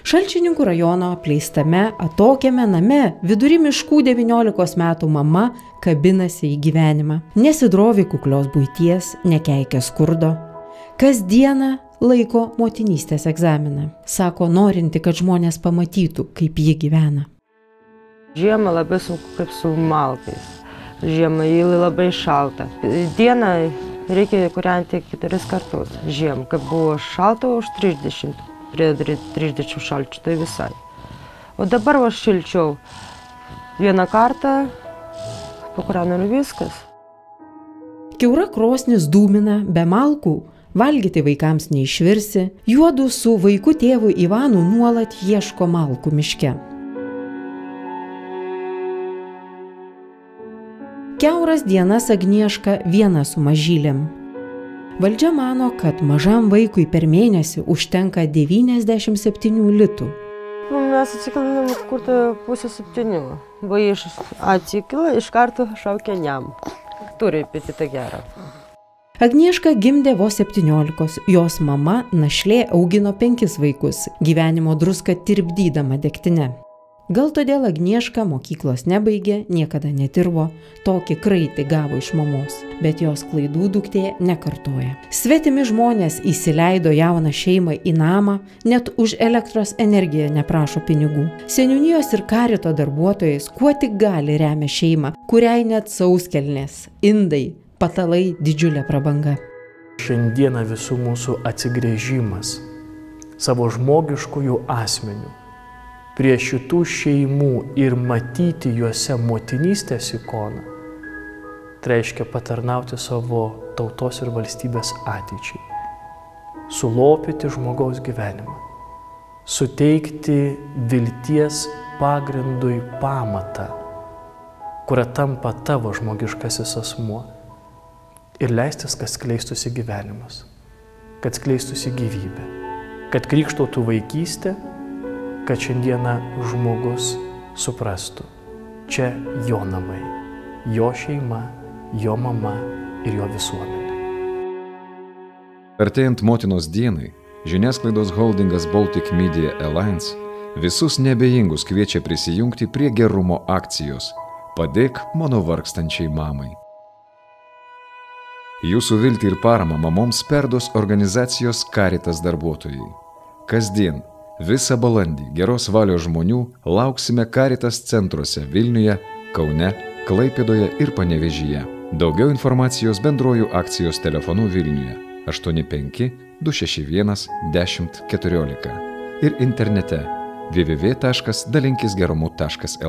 Šalčininkų rajono apleistame atokiame name vidury miškų 19 metų mama kabinasi į gyvenimą. Nesidrovi kuklios buities, nekeikia skurdo. Kasdieną laiko motinystės egzaminą. Sako, norinti, kad žmonės pamatytų, kaip ji gyvena. Žiemą labai sunku kaip su malkais. Žiemą jį labai šalta. Dieną reikia kūrenti 4 kartus. Žiemą, kai buvo šalta už 30. Prie 30 šalčių, tai visai. O dabar aš šilčiau vieną kartą, po kurią noriu viskas. Kiaura krosnis dūmina, be malkų, valgyti vaikams neišvirsi, juodu su vaiku tėvu Ivanu nuolat ieško malkų miške. Kiauras dienas Agnieška viena su mažylėm. Valdžia mano, kad mažam vaikui per mėnesį užtenka 97 litų. Mes atsikėlėm kur tai 6:30. Vaikas atsikėlė, iš karto šaukė jam. Turi apetitą gerą. Agnieška gimdė vos 17, jos mama našlė augino 5 vaikus, gyvenimo druską tirpdydama degtine. Gal todėl Agnieška mokyklos nebaigė, niekada nedirbo, tokį kraitį gavo iš mamos, bet jos klaidų duktė nekartoja. Svetimi žmonės įsileido jauną šeimą į namą, net už elektros energiją neprašo pinigų. Seniūnijos ir karito darbuotojais kuo tik gali remia šeimą, kuriai net sauskelnės, indai, patalai didžiulė prabanga. Šiandieną visų mūsų atsigręžimas savo žmogiškųjų asmenių prie šitų šeimų ir matyti juose motinystės ikoną, tai reiškia patarnauti savo tautos ir valstybės ateičiai, sulopyti žmogaus gyvenimą, suteikti vilties pagrindui pamatą, kuria tampa tavo žmogiškasis asmuo, ir leistis, kad skleistųsi gyvenimas, kad skleistųsi gyvybė, kad krikštautų vaikystė, kad šiandieną žmogus suprastų, čia jo namai, jo šeima, jo mama ir jo visuomenė. Artėjant motinos dienai, žiniasklaidos holdingas Baltic Media Alliance visus neabejingus kviečia prisijungti prie gerumo akcijos Padėk mano vargstančiai mamai. Jūsų viltį ir paramą mamoms perduos organizacijos Caritas darbuotojai. Kasdien visą balandį geros valios žmonių lauksime Caritas centruose Vilniuje, Kaune, Klaipėdoje ir Panevėžyje. Daugiau informacijos bendrojų akcijos telefonu Vilniuje 85 261 1014 ir internete www.dalinkisgerumu.lt.